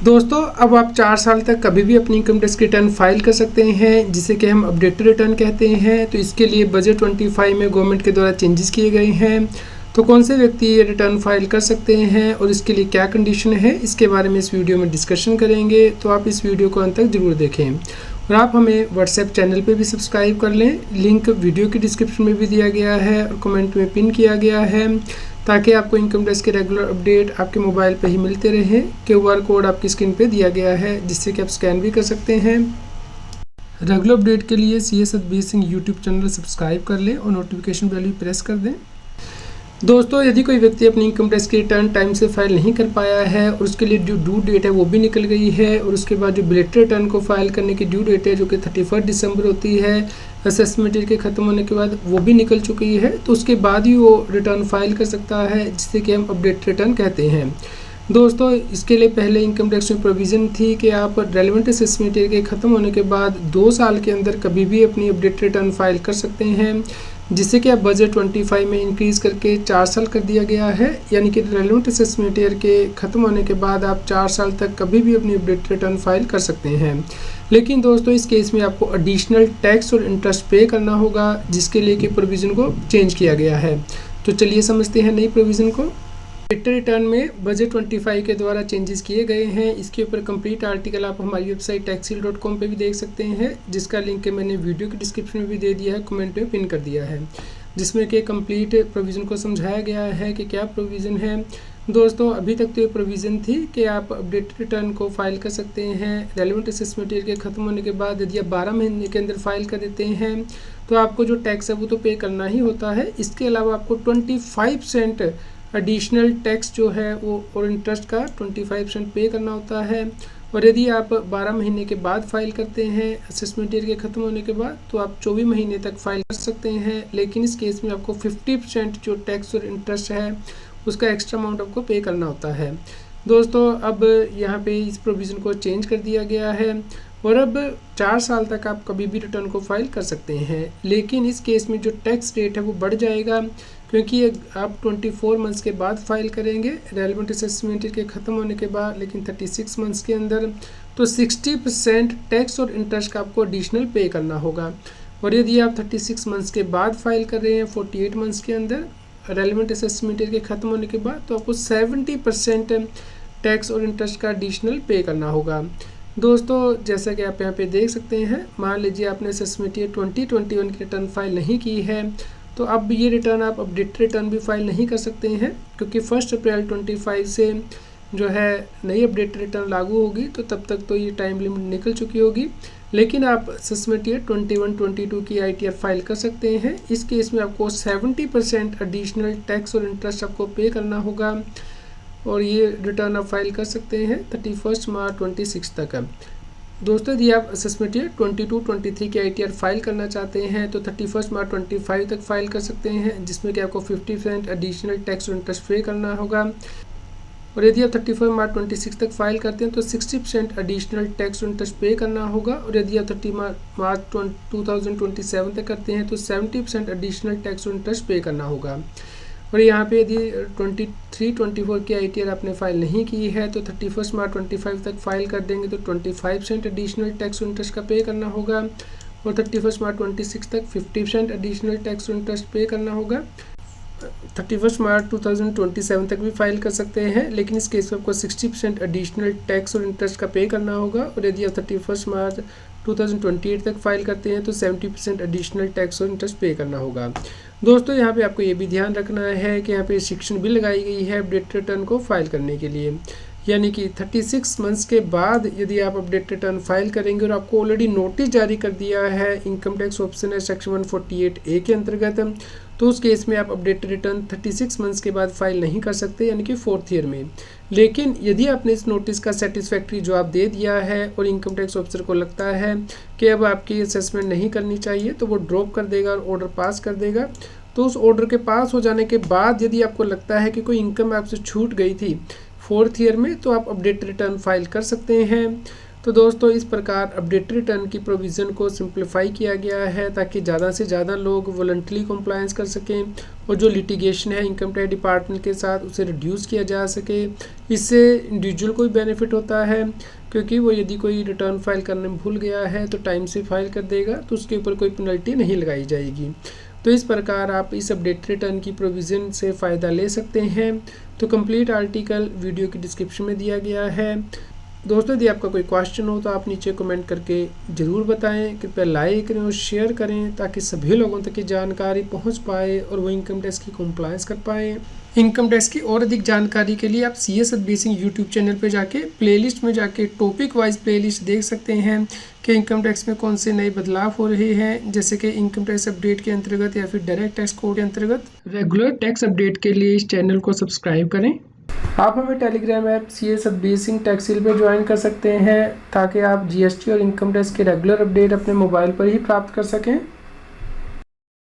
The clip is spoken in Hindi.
दोस्तों अब आप 4 साल तक कभी भी अपनी इनकम टैक्स रिटर्न फाइल कर सकते हैं, जिसे कि हम अपडेटेड रिटर्न कहते हैं। तो इसके लिए बजट 25 में गवर्नमेंट के द्वारा चेंजेस किए गए हैं। तो कौन से व्यक्ति ये रिटर्न फाइल कर सकते हैं और इसके लिए क्या कंडीशन है, इसके बारे में इस वीडियो में डिस्कशन करेंगे। तो आप इस वीडियो को अंत तक जरूर देखें और आप हमें व्हाट्सएप चैनल पे भी सब्सक्राइब कर लें। लिंक वीडियो के डिस्क्रिप्शन में भी दिया गया है और कमेंट में पिन किया गया है, ताकि आपको इनकम टैक्स के रेगुलर अपडेट आपके मोबाइल पे ही मिलते रहे। QR कोड आपकी स्क्रीन पे दिया गया है, जिससे कि आप स्कैन भी कर सकते हैं। रेगुलर अपडेट के लिए CS Satbir Singh YouTube channel subscribe कर लें और नोटिफिकेशन बेल भी प्रेस कर दें। दोस्तों यदि कोई व्यक्ति अपनी इनकम टैक्स की रिटर्न टाइम से फाइल नहीं कर पाया है और उसके लिए जो ड्यू डेट है वो भी निकल गई है, और उसके बाद जो बिलेटेड रिटर्न को फाइल करने की ड्यू डेट है जो कि 31 दिसंबर होती है, असेसमेंट ईयर के ख़त्म होने के बाद वो भी निकल चुकी है, तो उसके बाद ही वो रिटर्न फाइल कर सकता है, जिससे कि हम अपडेट रिटर्न कहते हैं। दोस्तों इसके लिए पहले इनकम टैक्स में प्रोविज़न थी कि आप रेलेवेंट असेसमेंट ईयर के ख़त्म होने के बाद 2 साल के अंदर कभी भी अपनी अपडेट रिटर्न फाइल कर सकते हैं, जिससे कि अब बजट 25 में इंक्रीज़ करके 4 साल कर दिया गया है। यानी कि रेलेवेंट असेसमेंट ईयर के ख़त्म होने के बाद आप 4 साल तक कभी भी अपनी अपडेट रिटर्न फाइल कर सकते हैं। लेकिन दोस्तों इस केस में आपको एडिशनल टैक्स और इंटरेस्ट पे करना होगा, जिसके लिए कि प्रोविज़न को चेंज किया गया है। तो चलिए समझते हैं नई प्रोविज़न को। रिटर्न में बजट 25 के द्वारा चेंजेस किए गए हैं। इसके ऊपर कंप्लीट आर्टिकल आप हमारी वेबसाइट taxil.com पे भी देख सकते हैं, जिसका लिंक मैंने वीडियो के डिस्क्रिप्शन में भी दे दिया है, कमेंट में पिन कर दिया है, जिसमें कि कंप्लीट प्रोविज़न को समझाया गया है कि क्या प्रोविज़न है। दोस्तों अभी तक तो ये प्रोविज़न थी कि आप अपडेटेड रिटर्न को फाइल कर सकते हैं रेलेवेंट असेसमेंट ईयर के ख़त्म होने के बाद। यदि आप 12 महीने के अंदर फाइल कर देते हैं तो आपको जो टैक्स है वो तो पे करना ही होता है। इसके अलावा आपको 25% एडिशनल टैक्स जो है वो और इंटरेस्ट का 25% पे करना होता है। और यदि आप 12 महीने के बाद फाइल करते हैं असेसमेंट ईयर के ख़त्म होने के बाद, तो आप 24 महीने तक फाइल कर सकते हैं। लेकिन इस केस में आपको 50% जो टैक्स और इंटरेस्ट है उसका एक्स्ट्रा अमाउंट आपको पे करना होता है। दोस्तों अब यहाँ पे इस प्रोविज़न को चेंज कर दिया गया है और अब 4 साल तक आप कभी भी रिटर्न को फाइल कर सकते हैं। लेकिन इस केस में जो टैक्स रेट है वो बढ़ जाएगा, क्योंकि आप 24 मंथ्स के बाद फाइल करेंगे रेलेवेंट असेसमेंट के ख़त्म होने के बाद, लेकिन 36 मंथ्स के अंदर, तो 60% टैक्स और इंटरेस्ट का आपको एडिशनल पे करना होगा। और यदि आप 36 मंथ्स के बाद फाइल कर रहे हैं 48 मंथ्स के अंदर रेलेवेंट असेसमेंट के ख़त्म होने के बाद, तो आपको 70% टैक्स और इंटरेस्ट का एडिशनल पे करना होगा। दोस्तों जैसा कि आप यहाँ पे देख सकते हैं, मान लीजिए आपने असेसमेंट ईयर 2021 की रिटर्न फाइल नहीं की है, तो अब ये रिटर्न आप अपडेट रिटर्न भी फाइल नहीं कर सकते हैं, क्योंकि 1 अप्रैल 25 से जो है नई अपडेट रिटर्न लागू होगी, तो तब तक तो ये टाइम लिमिट निकल चुकी होगी। लेकिन आप असेसमेंट ईयर 21-22 की ITR फाइल कर सकते हैं। इस केस में आपको 70% एडिशनल टैक्स और इंटरेस्ट आपको पे करना होगा, और ये रिटर्न आप फाइल कर सकते हैं 31 मार्च 26 तक। दोस्तों यदि आप असेसमेंट ईयर 22-23 की ITR फाइल करना चाहते हैं तो 31 मार्च 25 तक फाइल कर सकते हैं, जिसमें कि आपको 50% एडिशनल टैक्स और इंटरेस्ट पे करना होगा। और यदि आप 31 मार्च 26 तक फाइल करते हैं तो 60% एडिशनल टैक्स और इंटरेस्ट पे करना होगा। और यदि आप 30 मार्च 2027 तक करते हैं तो 70% एडिशनल टैक्स और इंटरेस्ट पे करना होगा। और यहाँ पे यदि 23-24 की ITR आपने फाइल नहीं की है तो 31 मार्च 25 तक फाइल कर देंगे तो 25% एडिशनल टैक्स और इंटरेस्ट का पे करना होगा। और 31 मार्च 26 तक 50% एडिशनल टैक्स और इंटरेस्ट पे करना होगा। 31 मार्च 2027 तक भी फाइल कर सकते हैं, लेकिन इस केस में आपको 60% एडिशनल टैक्स और इंटरेस्ट का पे करना होगा। और यदि आप 31 मार्च 2028 तक फाइल करते हैं तो 70% एडिशनल टैक्स और इंटरेस्ट पे करना होगा। दोस्तों यहाँ पे आपको ये भी ध्यान रखना है कि यहाँ पे रिस्ट्रिक्शन भी लगाई गई है अपडेट रिटर्न को फाइल करने के लिए, यानी कि 36 मंथ्स के बाद यदि आप अपडेट रिटर्न फाइल करेंगे और आपको ऑलरेडी नोटिस जारी कर दिया है इनकम टैक्स ऑप्शन है सेक्शन 148A के अंतर्गत, तो उस केस में आप अपडेट रिटर्न 36 मंथ्स के बाद फाइल नहीं कर सकते, यानी कि 4th ईयर में। लेकिन यदि आपने इस नोटिस का सेटिस्फैक्ट्री जवाब दे दिया है और इनकम टैक्स ऑफिसर को लगता है कि अब आपकी असेसमेंट नहीं करनी चाहिए, तो वो ड्रॉप कर देगा और ऑर्डर पास कर देगा। तो उस ऑर्डर के पास हो जाने के बाद यदि आपको लगता है कि कोई इनकम आपसे छूट गई थी 4th ईयर में, तो आप अपडेट रिटर्न फाइल कर सकते हैं। तो दोस्तों इस प्रकार अपडेटेड रिटर्न की प्रोविज़न को सिंप्लीफाई किया गया है ताकि ज़्यादा से ज़्यादा लोग वॉलंटरी कंप्लायंस कर सकें और जो लिटिगेशन है इनकम टैक्स डिपार्टमेंट के साथ उसे रिड्यूस किया जा सके। इससे इंडिविजुअल को भी बेनिफिट होता है क्योंकि वो यदि कोई रिटर्न फाइल करने में भूल गया है तो टाइम से फाइल कर देगा तो उसके ऊपर कोई पेनल्टी नहीं लगाई जाएगी। तो इस प्रकार आप इस अपडेट रिटर्न की प्रोविज़न से फ़ायदा ले सकते हैं। तो कंप्लीट आर्टिकल वीडियो की डिस्क्रिप्शन में दिया गया है। दोस्तों यदि आपका कोई क्वेश्चन हो तो आप नीचे कमेंट करके ज़रूर बताएं। कृपया लाइक करें और शेयर करें ताकि सभी लोगों तक ये जानकारी पहुंच पाए और वो इनकम टैक्स की कंप्लायंस कर पाएँ। इनकम टैक्स की और अधिक जानकारी के लिए आप CS एडवाइसिंग यूट्यूब चैनल पे जाके प्लेलिस्ट में जाके टॉपिक वाइज प्लेलिस्ट देख सकते हैं कि इनकम टैक्स में कौन से नए बदलाव हो रहे हैं, जैसे कि इनकम टैक्स अपडेट के अंतर्गत या फिर डायरेक्ट टैक्स कोड के अंतर्गत। रेगुलर टैक्स अपडेट के लिए इस चैनल को सब्सक्राइब करें। आप हमें टेलीग्राम ऐप CS एडवाइसिंग टैक्सिल पे ज्वाइन कर सकते हैं ताकि आप GST और इनकम टैक्स के रेगुलर अपडेट अपने मोबाइल पर ही प्राप्त कर सकें।